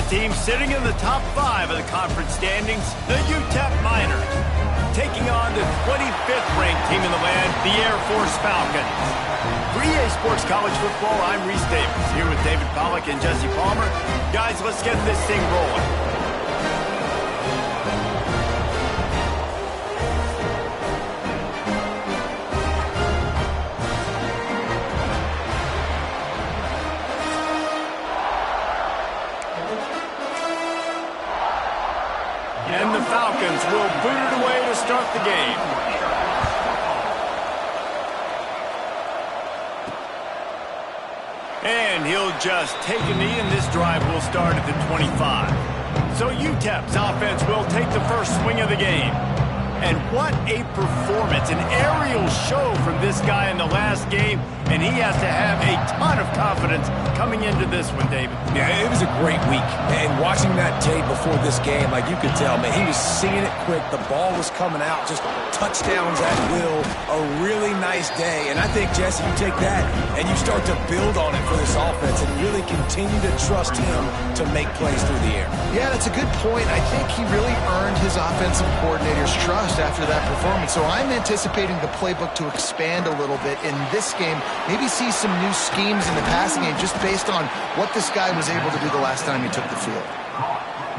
a team sitting in the top 5 of the conference standings, the UTEP Miners, taking on the 25th ranked team in the land, the Air Force Falcons. For EA Sports College Football, I'm Reese Davis, here with David Pollack and Jesse Palmer. Guys, let's get this thing rolling. And the Falcons will boot it away to start the game. And he'll just take a knee, and this drive will start at the 25. So UTEP's offense will take the first swing of the game. And what a performance, an aerial show from this guy in the last game, and he has to have a ton of confidence coming into this one, David. Yeah, it was a great week, and watching that tape before this game, like you could tell, man, he was seeing it quick, the ball was coming out, just touchdowns at will, a really nice day, and I think, Jesse, you take that and you start to build on it for this offense and really continue to trust him to make plays through the air. Yeah, that's a good point. I think he really earned his offensive coordinator's trust after that performance. So I'm anticipating the playbook to expand a little bit in this game, maybe see some new schemes in the passing game just based on what this guy was able to do the last time he took the field.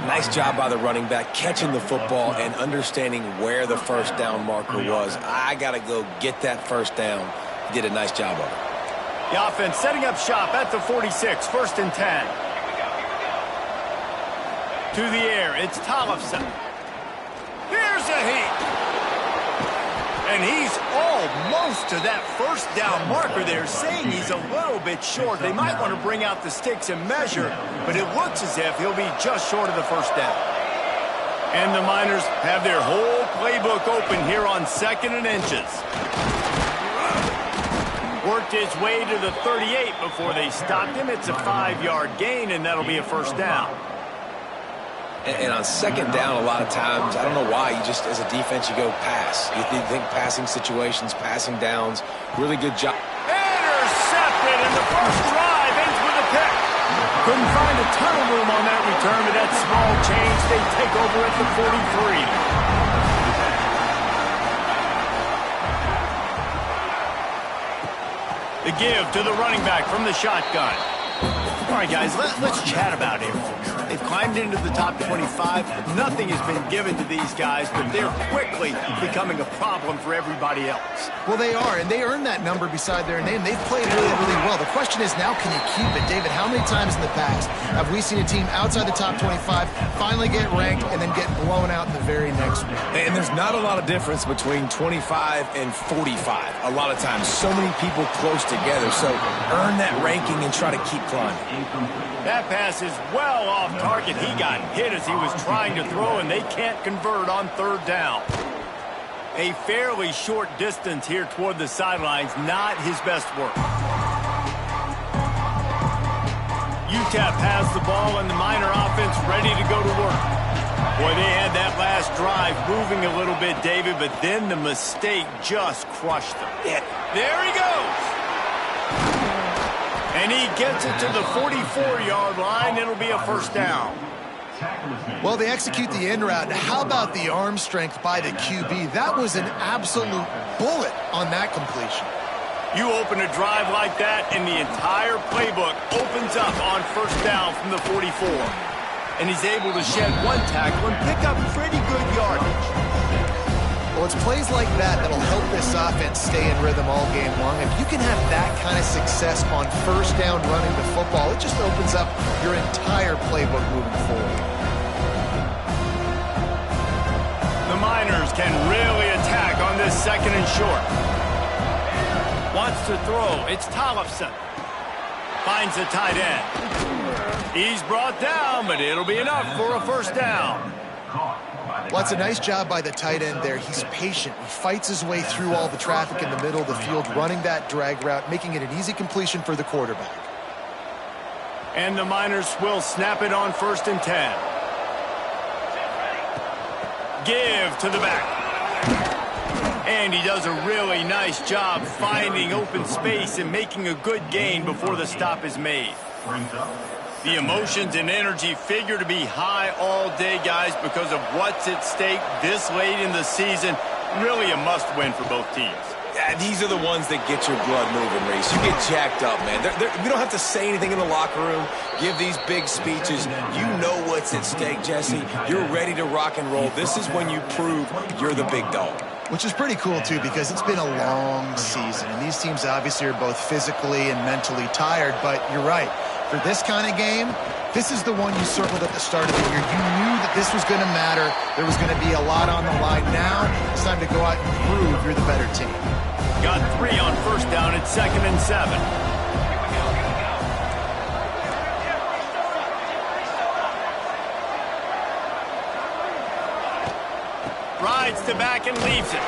Nice job by the running back, catching the football and understanding where the first down marker was. I got to go get that first down. He did a nice job of it. The offense setting up shop at the 46, 1st and 10. To the air, it's Tollefson. Here's a heat. And he's almost to that first down marker there, saying he's a little bit short. They might want to bring out the sticks and measure, but it looks as if he'll be just short of the first down. And the Miners have their whole playbook open here on 2nd and inches. Worked his way to the 38 before they stopped him. It's a 5-yard gain, and that'll be a first down. And on 2nd down, a lot of times, I don't know why, you just, as a defense, you go pass. You think passing situations, passing downs, really good job. Intercepted, and the first drive ends with a pick. Couldn't find a ton of room on that return, but that small change, they take over at the 43. The give to the running back from the shotgun. All right, guys, let's chat about it. They've climbed into the top 25. Nothing has been given to these guys, but they're quickly becoming a problem for everybody else. Well, they are, and they earned that number beside their name. They've played really, really well. The question is, now can you keep it? David, how many times in the past have we seen a team outside the top 25 finally get ranked and then get blown out in the very next one? And there's not a lot of difference between 25 and 45. A lot of times, so many people close together. So earn that ranking and try to keep climbing. That pass is well off target. He got hit as he was trying to throw, and they can't convert on 3rd down. A fairly short distance here toward the sidelines, not his best work. UTEP has the ball, and the Miner offense ready to go to work. Boy, they had that last drive moving a little bit, David, but then the mistake just crushed them. There he goes. And he gets it to the 44-yard line. It'll be a first down. Well, they execute the in route. How about the arm strength by the QB? That was an absolute bullet on that completion. You open a drive like that, and the entire playbook opens up on first down from the 44. And he's able to shed one tackle and pick up pretty good yardage. Well, it's plays like that that'll help this offense stay in rhythm all game long. If you can have that kind of success on first down running the football, it just opens up your entire playbook moving forward. The Miners can really attack on this 2nd and short. Wants to throw. It's Tollefson. Finds the tight end. He's brought down, but it'll be enough for a first down. Well, it's a nice job by the tight end there. He's patient. He fights his way through all the traffic in the middle of the field, running that drag route, making it an easy completion for the quarterback. And the Miners will snap it on 1st and 10. Give to the back. And he does a really nice job finding open space and making a good gain before the stop is made. The emotions and energy figure to be high all day, guys, because of what's at stake this late in the season. Really a must-win for both teams. Yeah, these are the ones that get your blood moving, Reese. You get jacked up, man. We don't have to say anything in the locker room, give these big speeches. You know what's at stake, Jesse. You're ready to rock and roll. This is when you prove you're the big dog. Which is pretty cool, too, because it's been a long season. And these teams obviously are both physically and mentally tired. But you're right. For this kind of game, this is the one you circled at the start of the year. You knew that this was going to matter. There was going to be a lot on the line. Now it's time to go out and prove you're the better team. Got 3 on first down at 2nd and 7. Rides to back and leaves it.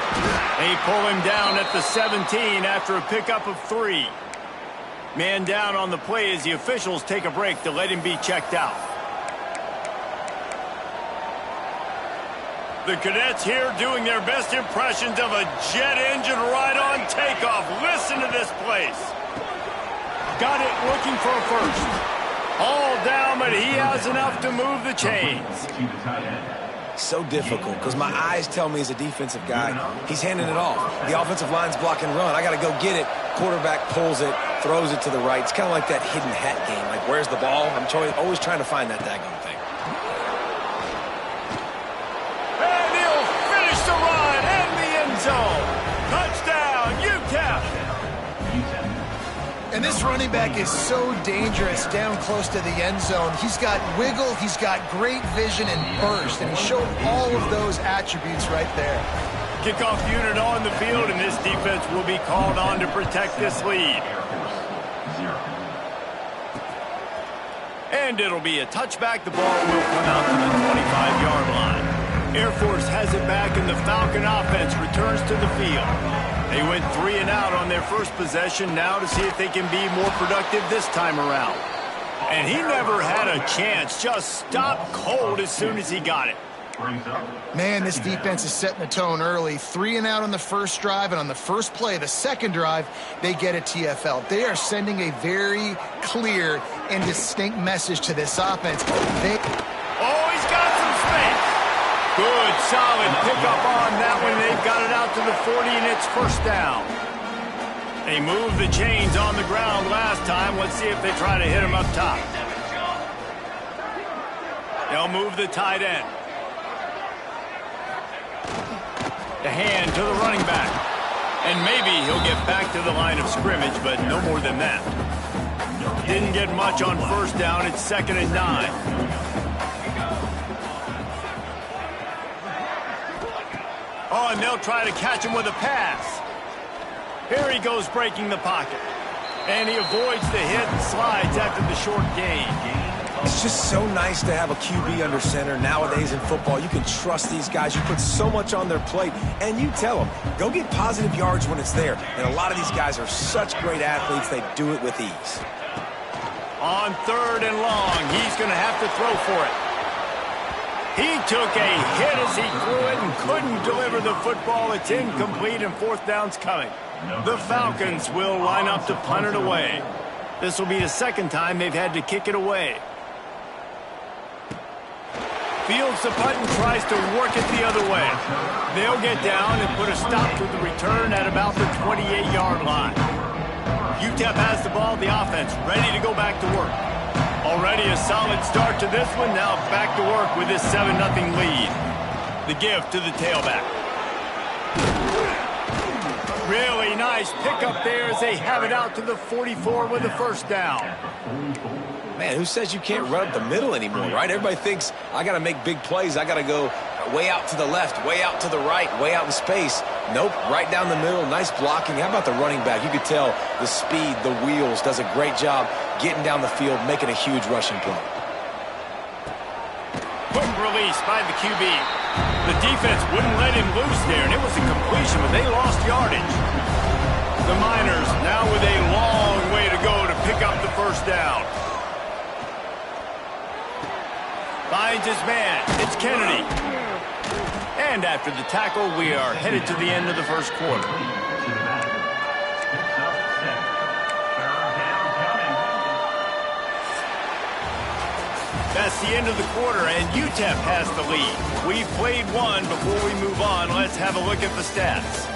They pull him down at the 17 after a pickup of 3. Man down on the play as the officials take a break to let him be checked out. The Cadets here doing their best impressions of a jet engine right on takeoff. Listen to this place. Got it looking for a first. All down, but he has enough to move the chains. So difficult because my eyes tell me as a defensive guy, he's handing it off. The offensive line's block and run. I got to go get it. Quarterback pulls it, throws it to the right. It's kind of like that hidden hat game. Like, where's the ball? I'm always trying to find that daggone thing. And he'll finish the run in the end zone. Touchdown, UTEP. And this running back is so dangerous down close to the end zone. He's got wiggle, he's got great vision and burst, and he showed all of those attributes right there. Kickoff unit on the field, and this defense will be called on to protect this lead. And it'll be a touchback. The ball will come out to the 25-yard line. Air Force has it back, and the Falcon offense returns to the field. They went 3 and out on their first possession, now to see if they can be more productive this time around. And he never had a chance, just stopped cold as soon as he got it. Man, this defense is setting the tone early. 3 and out on the first drive, and on the first play, the second drive, they get a TFL. They are sending a very clear and distinct message to this offense. Oh, he's got some space. Good, solid pickup on that one. They've got it out to the 40, and it's first down. They moved the chains on the ground last time. Let's see if they try to hit him up top. They'll move the tight end. The hand to the running back. And maybe he'll get back to the line of scrimmage, but no more than that. Didn't get much on first down. It's 2nd and 9. Oh, and they'll try to catch him with a pass. Here he goes breaking the pocket. And he avoids the hit and slides after the short gain. It's just so nice to have a QB under center. Nowadays in football, you can trust these guys. You put so much on their plate, and you tell them, go get positive yards when it's there. And a lot of these guys are such great athletes, they do it with ease. On 3rd and long, he's going to have to throw for it. He took a hit as he threw it and couldn't deliver the football. It's incomplete, and 4th down's coming. The Falcons will line up to punt it away. This will be the 2nd time they've had to kick it away. Fields the punt and tries to work it the other way. They'll get down and put a stop to the return at about the 28-yard line. UTEP has the ball, the offense ready to go back to work. Already a solid start to this one. Now back to work with this 7-0 lead. The give to the tailback. Really nice pickup there as they have it out to the 44 with a first down. Man, who says you can't run up the middle anymore, right? Everybody thinks, I got to make big plays. I got to go way out to the left, way out to the right, way out in space. Nope, right down the middle, nice blocking. How about the running back? You could tell the speed, the wheels, does a great job getting down the field, making a huge rushing play. Quick release by the QB. The defense wouldn't let him loose there, and it was a completion, but they lost yardage. The Miners now with a long way to go to pick up the first down. Finds his man. It's Kennedy. And after the tackle, we are headed to the end of the first quarter. That's the end of the quarter, and UTEP has the lead. We've played one. Before we move on, let's have a look at the stats.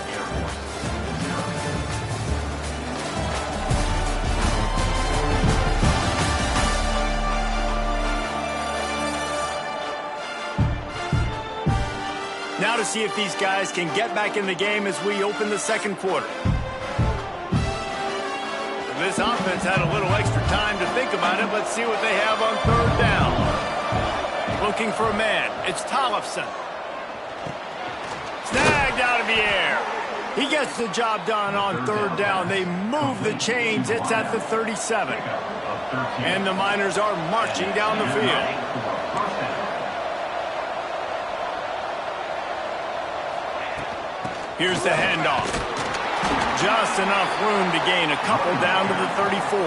Now to see if these guys can get back in the game as we open the second quarter. This offense had a little extra time to think about it. Let's see what they have on third down. Looking for a man. It's Tollefson. Snagged out of the air. He gets the job done on third down. They move the chains. It's at the 37. And the Miners are marching down the field. Here's the handoff. Just enough room to gain a couple down to the 34.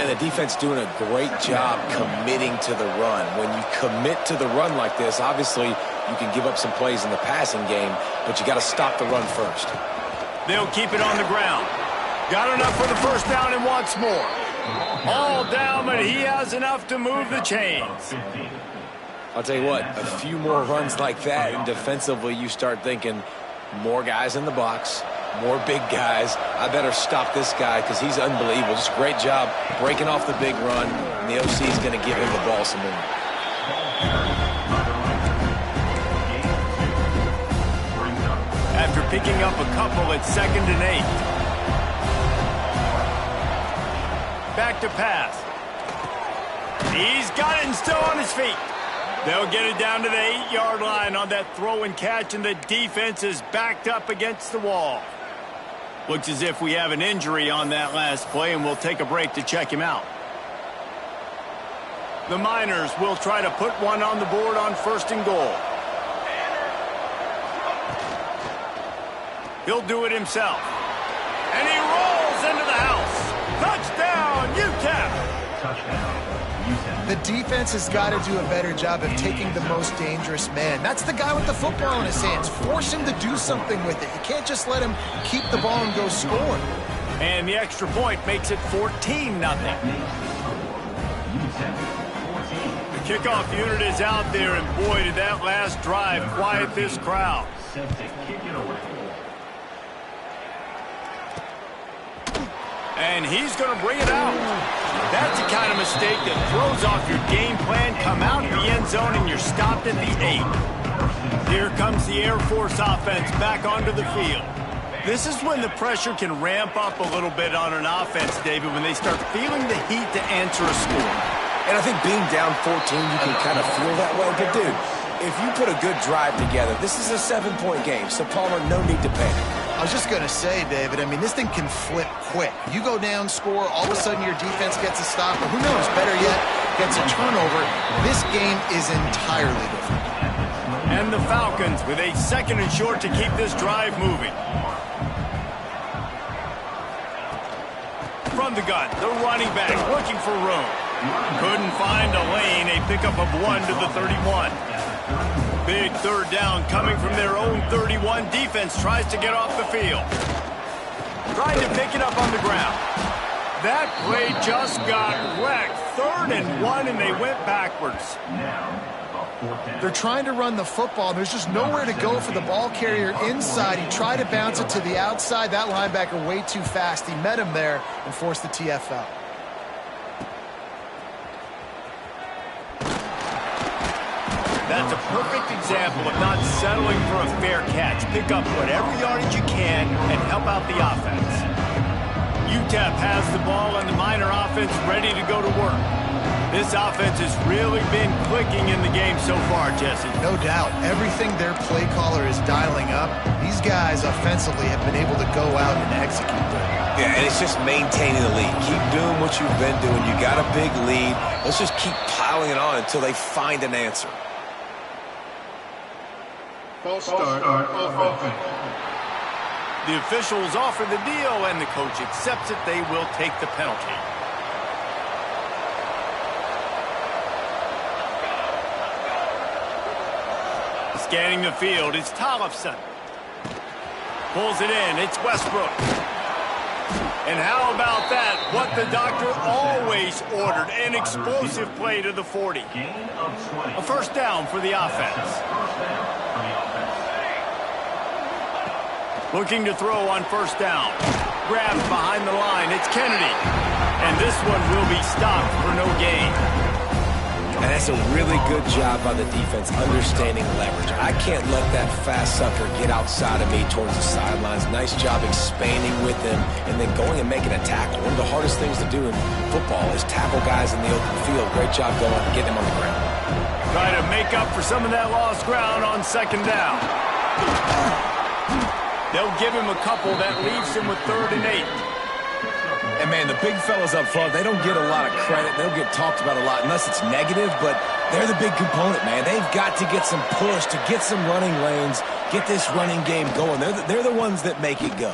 And the defense doing a great job committing to the run. When you commit to the run like this, obviously you can give up some plays in the passing game, but you got to stop the run first. They'll keep it on the ground. Got enough for the first down and wants more. All down, but he has enough to move the chains. I'll tell you what, a few more runs like that, and defensively you start thinking more guys in the box, more big guys. I better stop this guy because he's unbelievable. Just great job breaking off the big run, and the OC is going to give him the ball some more. After picking up a couple, it's 2nd and 8. Back to pass. He's got it and still on his feet. They'll get it down to the 8-yard line on that throw and catch, and the defense is backed up against the wall. Looks as if we have an injury on that last play, and we'll take a break to check him out. The Miners will try to put one on the board on 1st and goal. He'll do it himself. And he rolls into the house. Touchdown, UTEP! Touchdown. The defense has got to do a better job of taking the most dangerous man. That's the guy with the football in his hands. Force him to do something with it. You can't just let him keep the ball and go score. And the extra point makes it 14-0. The kickoff unit is out there, and boy, did that last drive quiet this crowd. And he's going to bring it out. That's the kind of mistake that throws off your game plan. Come out of the end zone and you're stopped at the 8. Here comes the Air Force offense back onto the field. This is when the pressure can ramp up a little bit on an offense, David, when they start feeling the heat to answer a score. And I think being down 14, you can kind of feel that way. But, dude, if you put a good drive together, this is a 7-point game. So, Palmer, no need to panic. I was just going to say, David, I mean, this thing can flip quick. You go down, score, all of a sudden your defense gets a stop, or who knows, better yet, gets a turnover. This game is entirely different. And the Falcons with a 2nd and short to keep this drive moving. From the gun, the running back looking for room. Couldn't find a lane, a pickup of 1 to the 31. Big third down coming from their own 31. Defense tries to get off the field. Trying to pick it up on the ground. That play just got wrecked. 3rd and 1, and they went backwards. They're trying to run the football. There's just nowhere to go for the ball carrier inside. He tried to bounce it to the outside. That linebacker way too fast. He met him there and forced the TFL. That's a perfect example of not settling for a fair catch. Pick up whatever yardage you can and help out the offense. UTEP has the ball and the Miner offense ready to go to work. This offense has really been clicking in the game so far, Jesse. No doubt. Everything their play caller is dialing up, these guys offensively have been able to go out and execute them. Yeah, and it's just maintaining the lead. Keep doing what you've been doing. You got a big lead. Let's just keep piling it on until they find an answer. False start of offense. The officials offer the deal, and the coach accepts it. They will take the penalty. Scanning the field, it's Tollefson. Pulls it in, it's Westbrook. And how about that? What the doctor always ordered, an explosive play to the 40. A first down for the offense. Looking to throw on first down. Grabs behind the line. It's Kennedy. And this one will be stopped for no gain. And that's a really good job by the defense understanding leverage. I can't let that fast sucker get outside of me towards the sidelines. Nice job expanding with him and then going and making a tackle. One of the hardest things to do in football is tackle guys in the open field. Great job going and getting them on the ground. Try to make up for some of that lost ground on second down. They'll give him a couple. That leaves him with 3rd and 8. And, man, the big fellas up front, they don't get a lot of credit. They don't get talked about a lot unless it's negative, but they're the big component, man. They've got to get some push, to get some running lanes, get this running game going. They're the ones that make it go.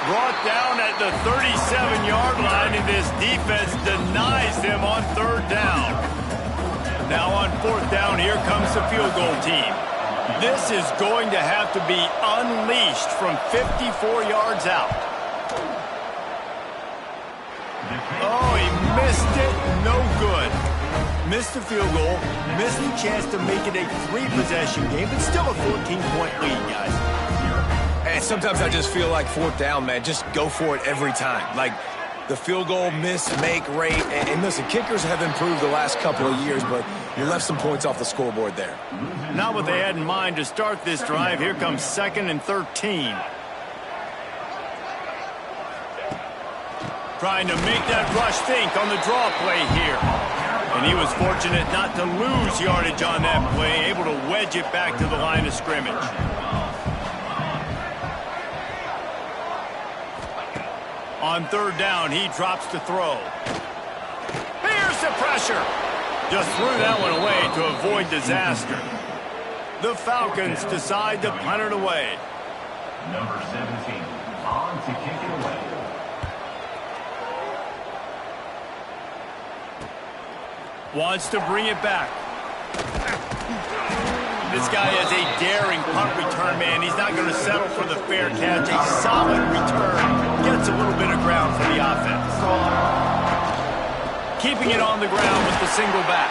Brought down at the 37-yard line, and this defense denies them on 3rd down. Now on 4th down, here comes the field goal team. This is going to have to be unleashed from 54 yards out. Oh, he missed it. No good. Missed the field goal. Missed the chance to make it a 3-possession game, but still a 14-point lead, guys. And sometimes I just feel like 4th down, man. Just go for it every time. Like the field goal miss-make rate. And listen, kickers have improved the last couple of years, but you left some points off the scoreboard there. Not what they had in mind to start this drive. Here comes 2nd and 13. Trying to make that rush think on the draw play here. And he was fortunate not to lose yardage on that play, able to wedge it back to the line of scrimmage. On 3rd down, he drops to throw. Here's the pressure. Just threw that one away to avoid disaster. The Falcons decide to punt it away. Number 17, on to kick it away. Wants to bring it back. This guy is a daring punt return man. He's not going to settle for the fair catch. A solid return. Gets a little bit of ground for the offense. Keeping it on the ground with the single back.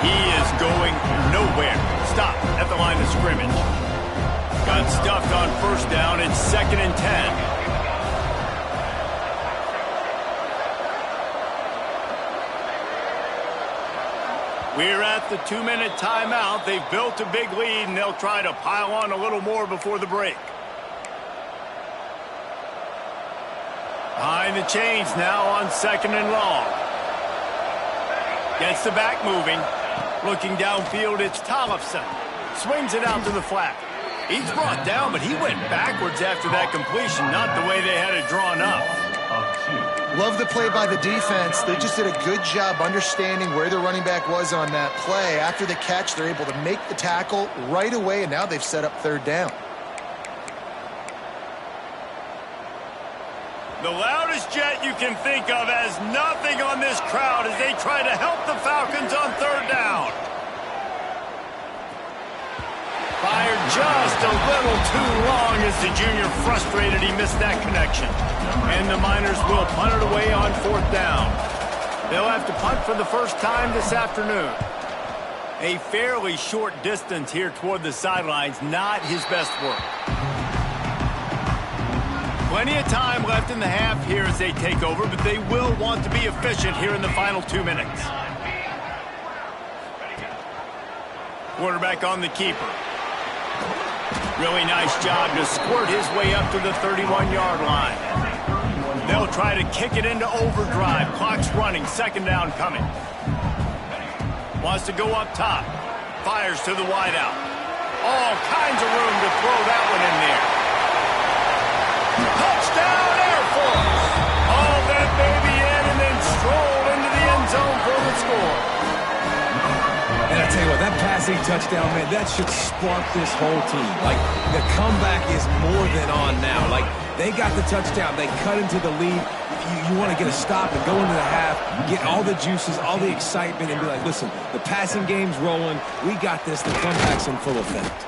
He is going nowhere. Stop at the line of scrimmage. Got stuffed on first down. It's 2nd and 10. We're at the 2-minute timeout. They've built a big lead, and they'll try to pile on a little more before the break. Behind the chains now on 2nd and long. Gets the back moving. Looking downfield, it's Tollefson. Swings it out to the flat. He's brought down, but he went backwards after that completion, not the way they had it drawn up. Love the play by the defense. They just did a good job understanding where the running back was on that play. After the catch, they're able to make the tackle right away, and now they've set up 3rd down. The loudest jet you can think of has nothing on this crowd as they try to help the Falcons on 3rd down. Fired just a little too long as the junior frustrated he missed that connection. And the Miners will punt it away on 4th down. They'll have to punt for the first time this afternoon. A fairly short distance here toward the sidelines, not his best work. Plenty of time left in the half here as they take over, but they will want to be efficient here in the final 2 minutes. Quarterback on the keeper. Really nice job to squirt his way up to the 31-yard line. They'll try to kick it into overdrive. Clock's running. 2nd down coming. Wants to go up top. Fires to the wideout. All kinds of room to throw that one in there. Touchdown Air Force! Haul that baby in and then stroll into the end zone for the score. And I tell you what, that passing touchdown, man, that should spark this whole team. Like, the comeback is more than on now. Like, they got the touchdown. They cut into the lead. you want to get a stop and go into the half, get all the juices, all the excitement, and be like, listen, the passing game's rolling. We got this. The comeback's in full effect.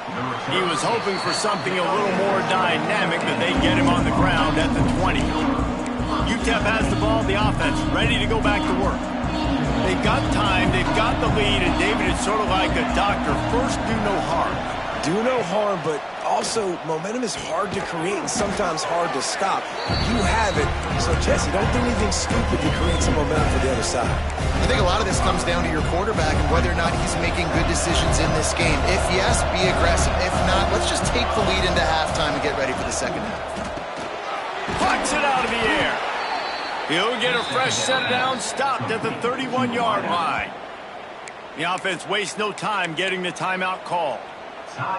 He was hoping for something a little more dynamic, but they get him on the ground at the 20. UTEP has the ball, the offense ready to go back to work. They've got time, they've got the lead, and David is sort of like a doctor. First, do no harm. Do no harm, but also momentum is hard to create and sometimes hard to stop. You have it. So, Jesse, don't do anything stupid to create some momentum for the other side. I think a lot of this comes down to your quarterback and whether or not he's making good decisions in this game. If yes, be aggressive. If not, let's just take the lead into halftime and get ready for the second half. Pucks it out of the air. He'll get a fresh set down, stopped at the 31-yard line. The offense wastes no time getting the timeout call.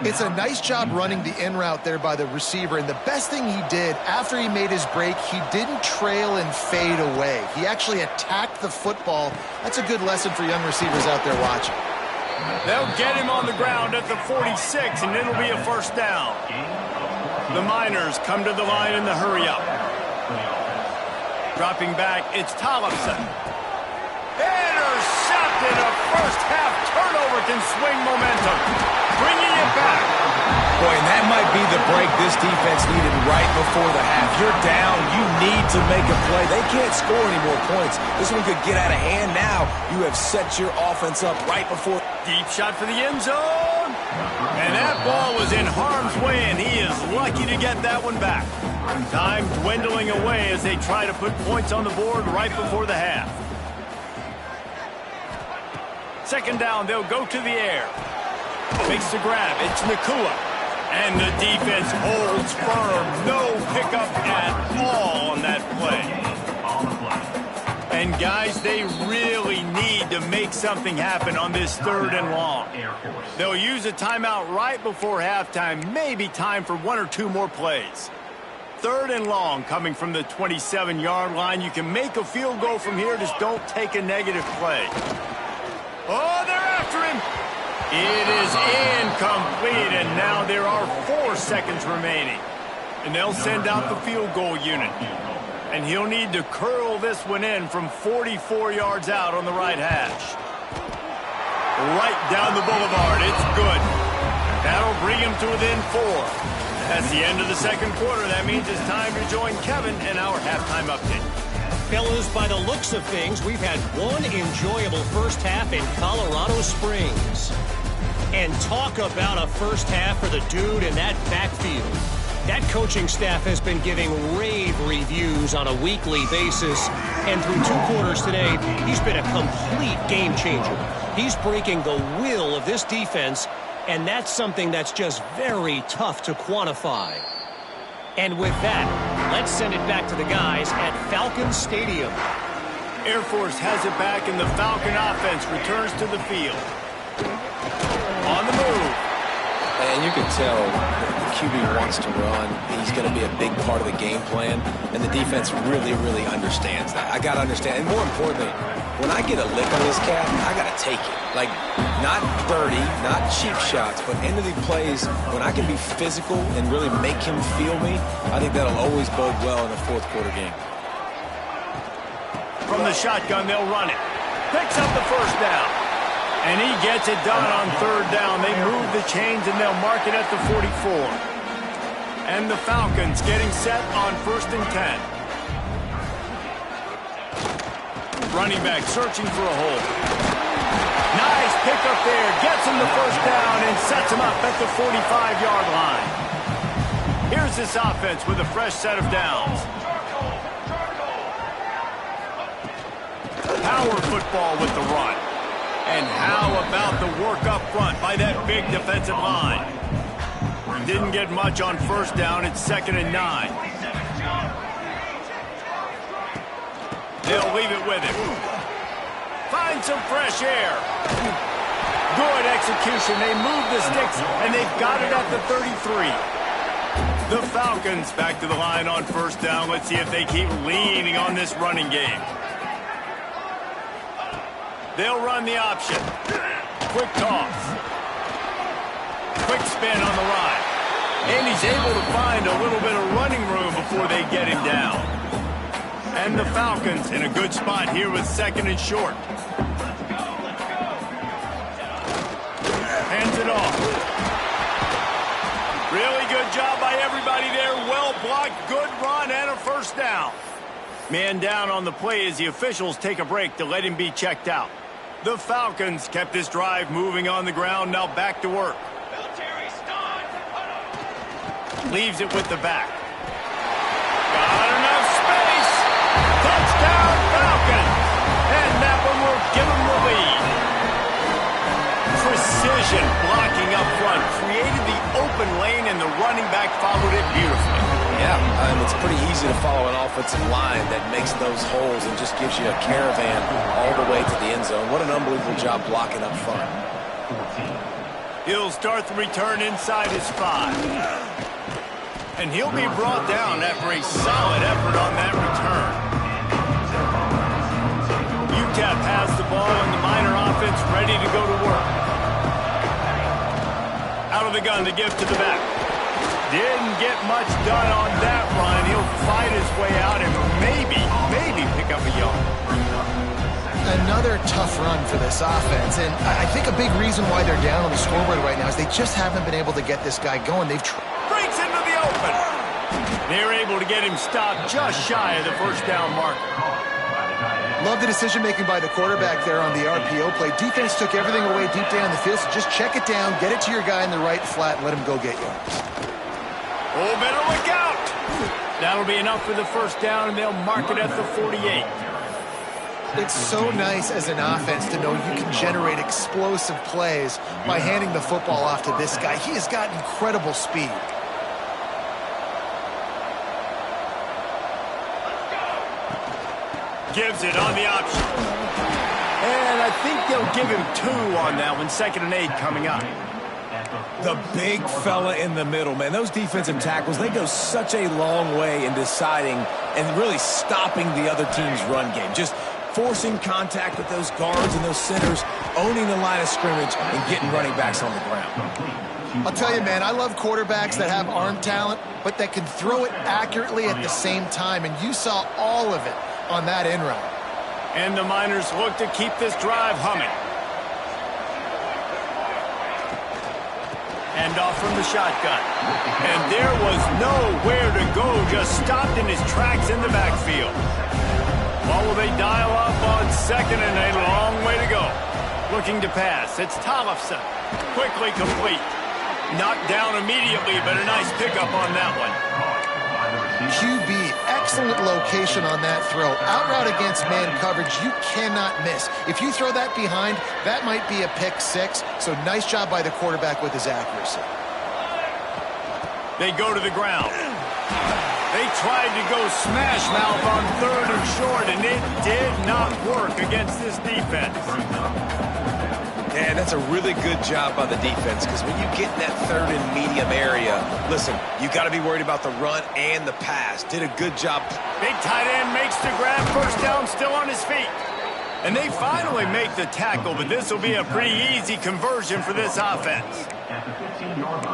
It's a nice job running the in route there by the receiver, and the best thing he did after he made his break, he didn't trail and fade away. He actually attacked the football. That's a good lesson for young receivers out there watching. They'll get him on the ground at the 46, and it'll be a first down. The Miners come to the line in the hurry-up. Dropping back, it's Tollefson. Intercepted. A first-half turnover can swing momentum. Bringing it back. Boy, and that might be the break this defense needed right before the half. You're down. You need to make a play. They can't score any more points. This one could get out of hand now. You have set your offense up right before. Deep shot for the end zone. And that ball was in harm's way, and he is lucky to get that one back. Time dwindling away as they try to put points on the board right before the half. Second down, they'll go to the air. Makes the grab. It's Nakua. And the defense holds firm. No pickup at all on that play. And guys, they really need to make something happen on this third and long. They'll use a timeout right before halftime. Maybe time for one or two more plays. Third and long coming from the 27-yard line. You can make a field goal from here. Just don't take a negative play. Oh, they're after him. It is incomplete, and now there are 4 seconds remaining. And they'll send out the field goal unit. And he'll need to curl this one in from 44 yards out on the right hash. Right down the boulevard. It's good. That'll bring him to within 4. That's the end of the second quarter. That means it's time to join Kevin in our halftime update. Fellas, by the looks of things, we've had one enjoyable first half in Colorado Springs. And talk about a first half for the dude in that backfield. That coaching staff has been giving rave reviews on a weekly basis. And through 2 quarters today, he's been a complete game changer. He's breaking the will of this defense, and that's something that's just very tough to quantify. And with that, let's send it back to the guys at Falcon Stadium. Air Force has it back, and the Falcon offense returns to the field. On the move. And you can tell the QB wants to run. He's going to be a big part of the game plan, and the defense really, really understands that. I got to understand, and more importantly, when I get a lick on this cat, I got to take it. Like, not dirty, not cheap shots, but end of the plays, when I can be physical and really make him feel me, I think that'll always bode well in a fourth quarter game. From the shotgun, they'll run it. Picks up the first down. And he gets it done on third down. They move the chains, and they'll mark it at the 44. And the Falcons getting set on 1st and 10. Running back searching for a hole. Nice pickup there. Gets him the first down and sets him up at the 45-yard line. Here's this offense with a fresh set of downs. Power football with the run. And how about the work up front by that big defensive line? Didn't get much on first down. It's 2nd and 9. They'll leave it with him. Find some fresh air. Good execution. They move the sticks, and they've got it at the 33. The Falcons back to the line on first down. Let's see if they keep leaning on this running game. They'll run the option. Quick toss. Quick spin on the right. And he's able to find a little bit of running room before they get him down. And the Falcons in a good spot here with 2nd and short. Hands it off. Really good job by everybody there. Well blocked, good run, and a first down. Man down on the play as the officials take a break to let him be checked out. The Falcons kept this drive moving on the ground, now back to work. Leaves it with the back. Got enough space. Touchdown Falcons. And that one will give them the lead. Precision blocking up front created the open lane, and the running back followed it beautifully. Yeah, it's pretty easy to follow an offensive line that makes those holes and just gives you a caravan all the way to the end zone. What an unbelievable job blocking up front. He'll start the return inside his 5. And he'll be brought down after a solid effort on that return. UTEP has the ball and the Miner offense ready to go to work. Out of the gun to give to the back. Didn't get much done on that run. He'll fight his way out and maybe pick up a yard. Another tough run for this offense, and I think a big reason why they're down on the scoreboard right now is they just haven't been able to get this guy going. They've breaks into the open. They're able to get him stopped just shy of the first down marker. Love the decision-making by the quarterback there on the RPO play. Defense took everything away deep down the field, so just check it down, get it to your guy in the right flat, and let him go get yards. Oh, better look out. That'll be enough for the first down, and they'll mark it at the 48. It's so nice as an offense to know you can generate explosive plays by handing the football off to this guy. He has got incredible speed. Gives it on the option. And I think they'll give him 2 on that one. 2nd and 8 coming up. The big fella in the middle, man. Those defensive tackles, they go such a long way in deciding and really stopping the other team's run game. Just forcing contact with those guards and those centers, owning the line of scrimmage, and getting running backs on the ground. I'll tell you, man, I love quarterbacks that have arm talent, but that can throw it accurately at the same time, and you saw all of it on that end run. And the Miners look to keep this drive humming. Hand off from the shotgun. And there was nowhere to go, just stopped in his tracks in the backfield. What will they dial up on 2nd and a long way to go? Looking to pass. It's Tollefson. Quickly complete. Knocked down immediately, but a nice pickup on that one. QB, excellent location on that throw. Out route against man coverage, you cannot miss. If you throw that behind, that might be a pick 6. So nice job by the quarterback with his accuracy. They go to the ground. They tried to go smash mouth on 3rd and short, and it did not work against this defense. Yeah, that's a really good job by the defense, because when you get in that 3rd and medium area, listen, you got to be worried about the run and the pass. Did a good job. Big tight end makes the grab, first down, still on his feet. And they finally make the tackle, but this will be a pretty easy conversion for this offense.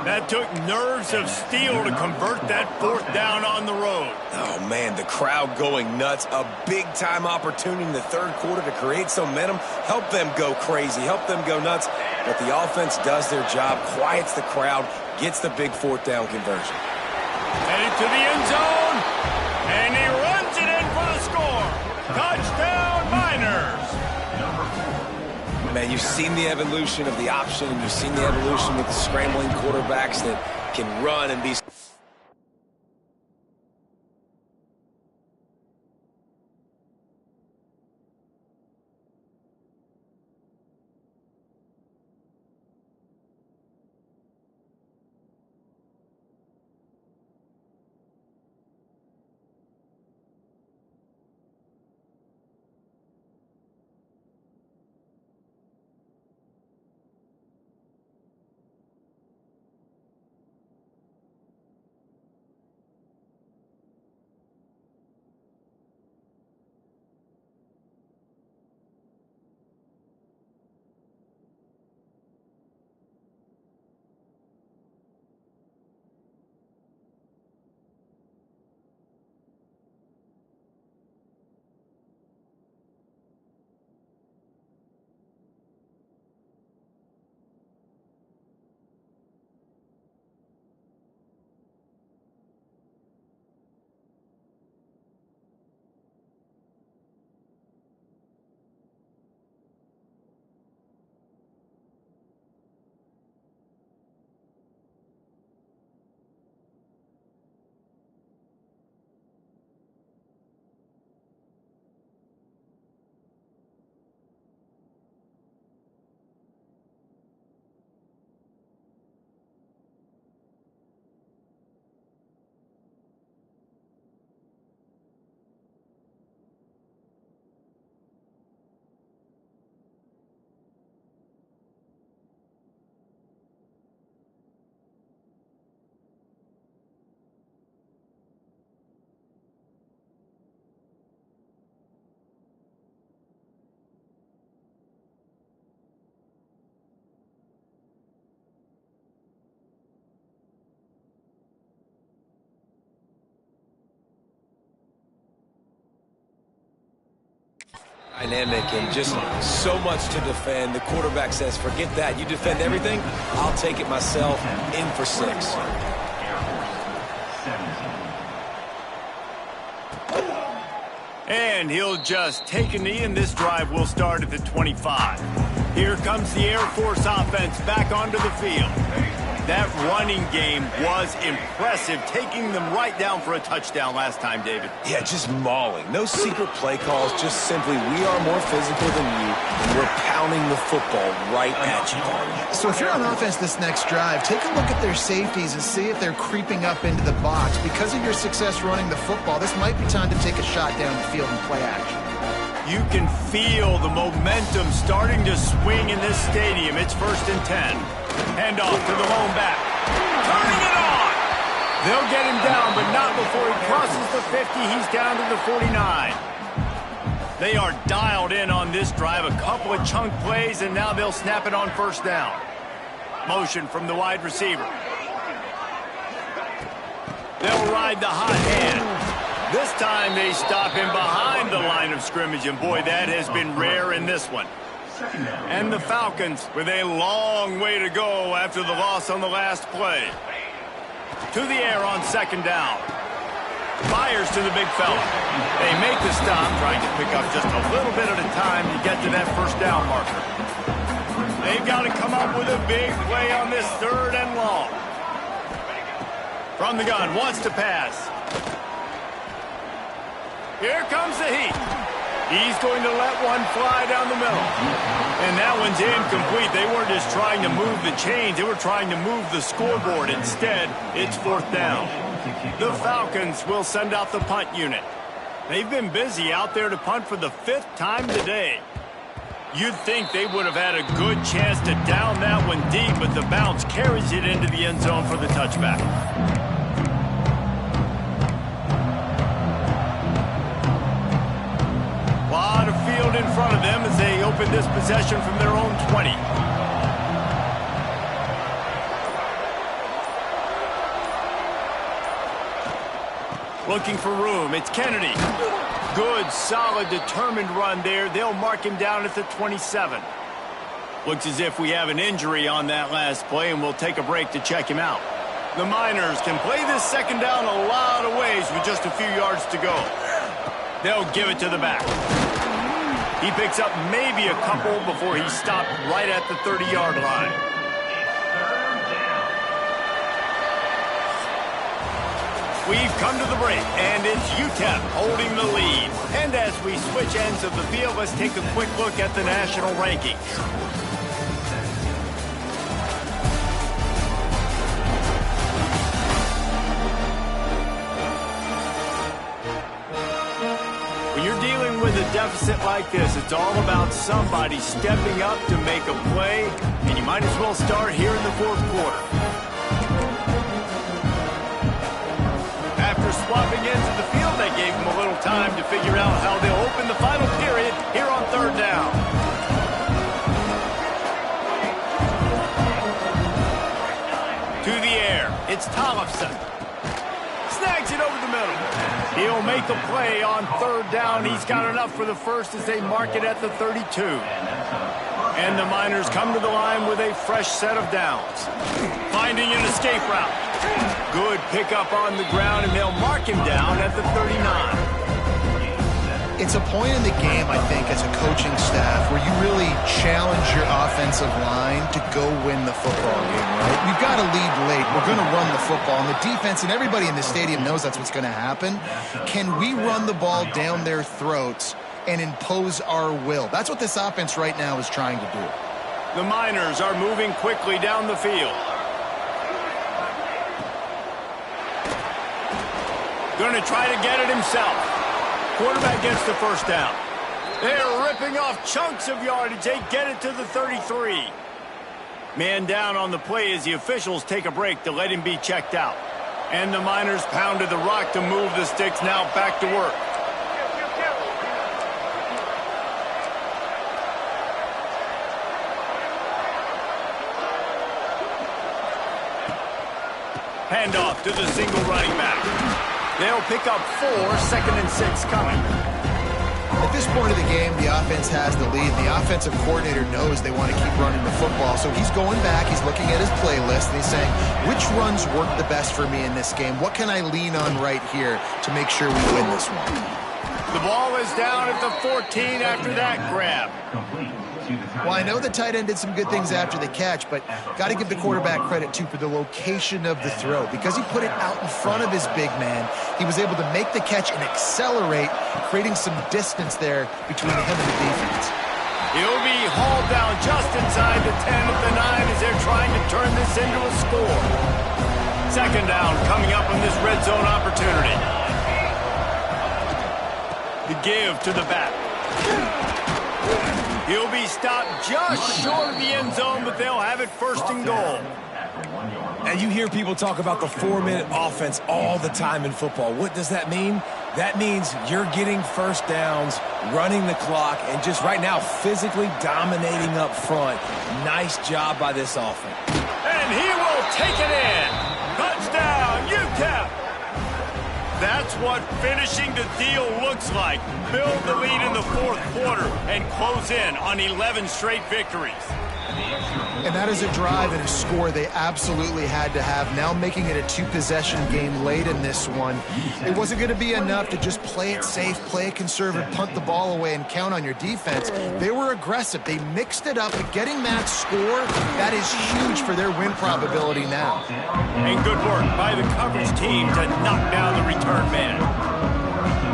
That took nerves of steel to convert that 4th down on the road. Oh, man, the crowd going nuts. A big-time opportunity in the 3rd quarter to create some momentum, help them go crazy, help them go nuts. But the offense does their job, quiets the crowd, gets the big 4th down conversion. Headed to the end zone, and he runs it in for the score. Touchdown, Miners. Man, you've seen the evolution of the option, and you've seen the evolution with the scrambling quarterbacks that can run and be Dynamic and just so much to defend. The quarterback says, forget that. You defend everything, I'll take it myself. In for 6. And he'll just take a knee, and this drive will start at the 25. Here comes the Air Force offense back onto the field. That running game was impressive, taking them right down for a touchdown last time, David. Yeah, just mauling. No secret play calls, just simply we are more physical than you, and we're pounding the football right at you. So if you're on offense this next drive, take a look at their safeties and see if they're creeping up into the box. Because of your success running the football, this might be time to take a shot down the field and play action. You can feel the momentum starting to swing in this stadium. It's 1st and 10. Handoff to the lone back. Turning it on! They'll get him down, but not before he crosses the 50. He's down to the 49. They are dialed in on this drive. A couple of chunk plays, and now they'll snap it on 1st down. Motion from the wide receiver. They'll ride the hot hand. This time they stop him behind the line of scrimmage, and boy, that has been rare in this one. And the Falcons with a long way to go after the loss on the last play. To the air on 2nd down. Fires to the big fella. They make the stop, trying to pick up just a little bit at a time to get to that 1st down marker. They've got to come up with a big play on this 3rd and long. From the gun, wants to pass. Here comes the heat. He's going to let one fly down the middle. And that one's incomplete. They weren't just trying to move the chains. They were trying to move the scoreboard. Instead, it's 4th down. The Falcons will send out the punt unit. They've been busy out there to punt for the 5th time today. You'd think they would have had a good chance to down that one deep, but the bounce carries it into the end zone for the touchback. Lot of field in front of them as they open this possession from their own 20. Looking for room. It's Kennedy. Good, solid, determined run there. They'll mark him down at the 27. Looks as if we have an injury on that last play, and we'll take a break to check him out. The Miners can play this 2nd down a lot of ways with just a few yards to go. They'll give it to the back. He picks up maybe a couple before he's stopped right at the 30-yard line. We've come to the break, and it's UTEP holding the lead. And as we switch ends of the field, let's take a quick look at the national rankings. When you're dealing with a deficit like this, it's all about somebody stepping up to make a play, and you might as well start here in the 4th quarter. After swapping ends of the field, they gave them a little time to figure out how they'll open the final period here on 3rd down. To the air, it's Tollefson. Snags it over the middle. He'll make a play on 3rd down. He's got enough for the 1st as they mark it at the 32. And the Miners come to the line with a fresh set of downs. Finding an escape route. Good pickup on the ground, and they'll mark him down at the 39. It's a point in the game, I think, as a coaching staff where you really challenge your offensive line to go win the football game, right? We've got to lead late. We're going to run the football, and the defense and everybody in the stadium knows that's what's going to happen. Can we run the ball down their throats and impose our will? That's what this offense right now is trying to do. The Miners are moving quickly down the field. Going to try to get it himself. Quarterback gets the 1st down. They're ripping off chunks of yardage. They get it to the 33. Man down on the play as the officials take a break to let him be checked out. And the Miners pounded the rock to move the sticks. Now back to work. Handoff to the single running back. They'll pick up 4, 2nd and 6 coming. I At this point of the game, the offense has the lead. The offensive coordinator knows they want to keep running the football, so he's going back, he's looking at his playlist, and he's saying, which runs work the best for me in this game? What can I lean on right here to make sure we win this one? The ball is down at the 14 after that grab. Well, I know the tight end did some good things after the catch, but got to give the quarterback credit, too, for the location of the throw. Because he put it out in front of his big man, he was able to make the catch and accelerate, creating some distance there between him and the defense. He'll be hauled down just inside the 10 at the 9 as they're trying to turn this into a score. Second down coming up on this red zone opportunity. The give to the back. He'll be stopped just short of the end zone, but they'll have it first and goal. And you hear people talk about the 4-minute offense all the time in football. What does that mean? That means you're getting first downs, running the clock, and just right now physically dominating up front. Nice job by this offense. And he will take it in. Touchdown, UTEP. That's what finishing the deal looks like. Build the lead in the fourth quarter and close in on 11 straight victories. And that is a drive and a score they absolutely had to have. Now making it a two-possession game late in this one. It wasn't going to be enough to just play it safe, play it conservative, punt the ball away, and count on your defense. They were aggressive. They mixed it up, but getting that score, that is huge for their win probability now. And good work by the coverage team to knock down the return man.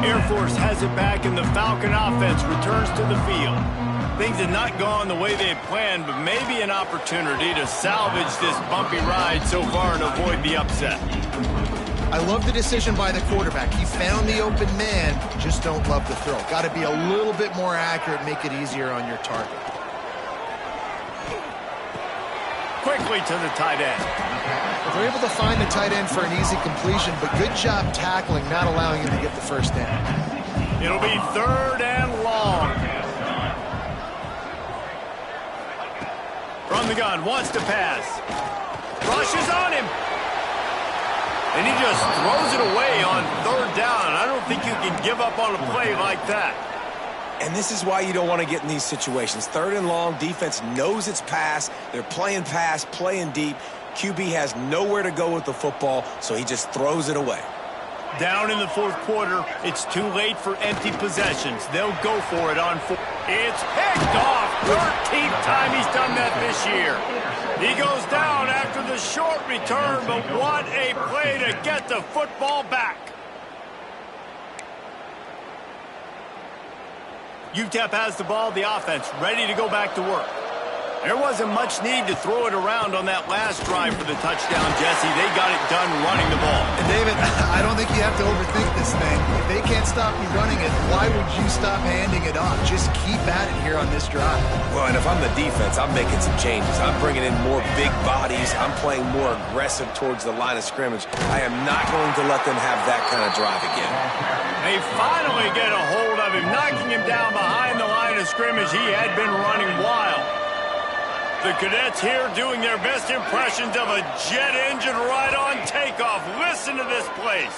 Air Force has it back, and the Falcon offense returns to the field. Things had not gone the way they had planned, but maybe an opportunity to salvage this bumpy ride so far and avoid the upset. I love the decision by the quarterback. He found the open man, just don't love the throw. Got to be a little bit more accurate, make it easier on your target. Quickly to the tight end. They're able to find the tight end for an easy completion, but good job tackling, not allowing him to get the first down. It'll be third and long. From the gun, wants to pass. Rushes on him. And he just throws it away on third down. I don't think you can give up on a play like that. And this is why you don't want to get in these situations. Third and long, defense knows it's pass. They're playing pass, playing deep. QB has nowhere to go with the football, so he just throws it away. Down in the fourth quarter, it's too late for empty possessions. They'll go for it on fourth. It's picked off. 13th time he's done that this year. He goes down after the short return, but what a play to get the football back. UTEP has the ball, the offense ready to go back to work. There wasn't much need to throw it around on that last drive for the touchdown, Jesse. They got it done running the ball. And David, I don't think you have to overthink this thing. If they can't stop you running it, why would you stop handing it off? Just keep at it here on this drive. Well, and if I'm the defense, I'm making some changes. I'm bringing in more big bodies. I'm playing more aggressive towards the line of scrimmage. I am not going to let them have that kind of drive again. They finally get a hold of him, knocking him down behind the line of scrimmage. He had been running wild. The cadets here doing their best impressions of a jet engine right on takeoff. Listen to this place.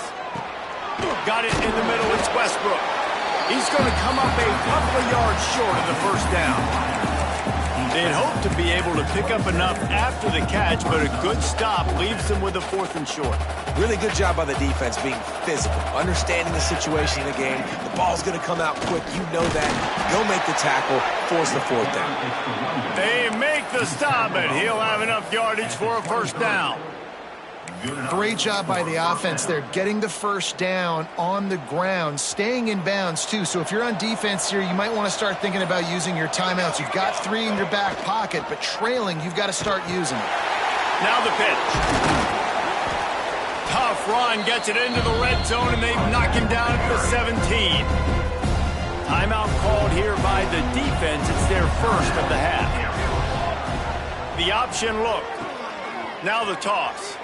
Got it in the middle. It's Westbrook. He's going to come up a couple of yards short of the first down. They'd hoped to be able to pick up enough after the catch, but a good stop leaves them with a fourth and short. Really good job by the defense being physical, understanding the situation in the game. The ball's going to come out quick. You know that. Go make the tackle, force the fourth down. They make the stop, and he'll have enough yardage for a first down. Great job by the offense there, getting the first down on the ground, staying in bounds too. So if you're on defense here, you might want to start thinking about using your timeouts. You've got 3 in your back pocket, but trailing, you've got to start using it. Now the pitch. Tough run, gets it into the red zone, and they knock him down at the 17. Timeout called here by the defense. It's their first of the half. The option look. Now the toss.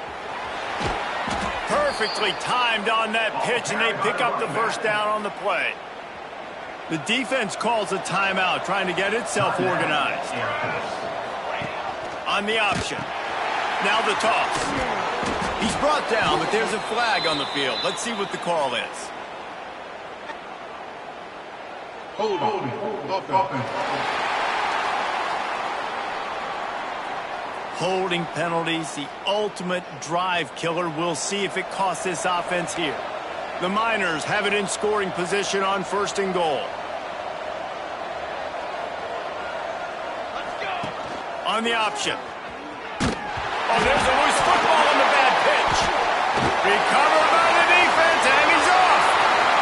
Perfectly timed on that pitch, and they pick up the first down on the play. The defense calls a timeout, trying to get itself organized. On the option. Now the toss. He's brought down, but there's a flag on the field. Let's see what the call is. Holding penalties, the ultimate drive killer. We'll see if it costs this offense here. The Miners have it in scoring position on 1st and goal. Let's go. On the option. Oh, there's a loose football on the bad pitch. Recovered by the defense, and he's off.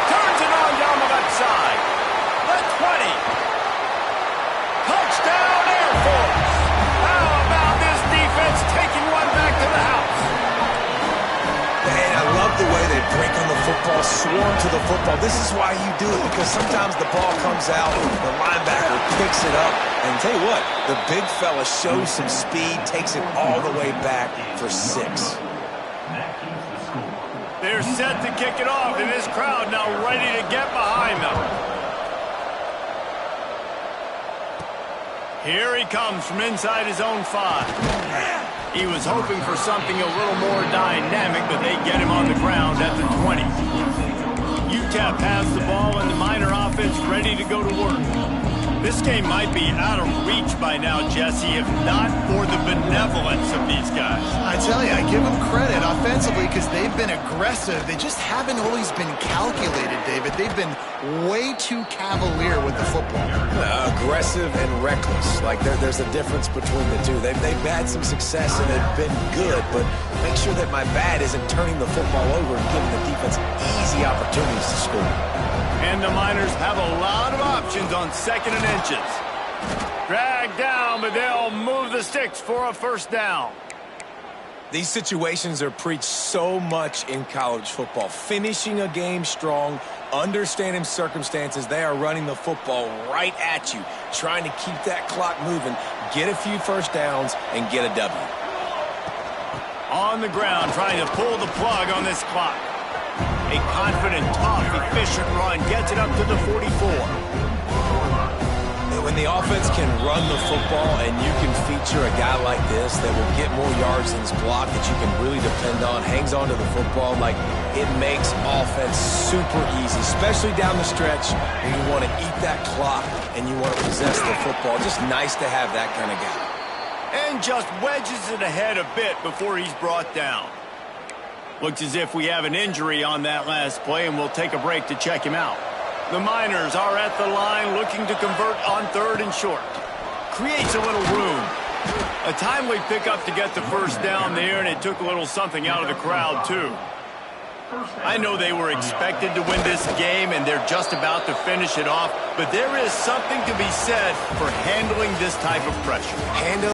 Turns it on down the left side. The 20. Touchdown, Air Force. How about this defense taking one back to the house? And I love the way they break on the football, swarm to the football. This is why you do it, because sometimes the ball comes out, the linebacker picks it up, and tell you what, the big fella shows some speed, takes it all the way back for 6. They're set to kick it off, and this crowd now ready to get behind them. Here he comes from inside his own 5. He was hoping for something a little more dynamic, but they get him on the ground at the 20. UTEP has the ball, and the Miner offense ready to go to work. This game might be out of reach by now, Jesse, if not for the benevolence of these guys. I tell you, I give them credit offensively because they've been aggressive. They just haven't always been calculated, David. They've been way too cavalier with the football. Aggressive and reckless. Like there's a difference between the two. They've had some success and they've been good, but make sure that my bad isn't turning the football over and giving the defense easy opportunities to score. And the Miners have a lot of options on 2nd and inches. Dragged down, but they'll move the sticks for a 1st down. These situations are preached so much in college football. Finishing a game strong, understanding circumstances. They are running the football right at you, trying to keep that clock moving, get a few 1st downs, and get a W. On the ground, trying to pull the plug on this clock. A confident, tough, efficient run gets it up to the 44. When the offense can run the football and you can feature a guy like this that will get more yards than his block, that you can really depend on, hangs onto the football, like it makes offense super easy, especially down the stretch when you want to eat that clock and you want to possess the football. Just nice to have that kind of guy. And just wedges it ahead a bit before he's brought down. Looks as if we have an injury on that last play, and we'll take a break to check him out. The Miners are at the line looking to convert on 3rd and short. Creates a little room. A timely pickup to get the 1st down there, and it took a little something out of the crowd, too. I know they were expected to win this game, and they're just about to finish it off, but there is something to be said for handling this type of pressure.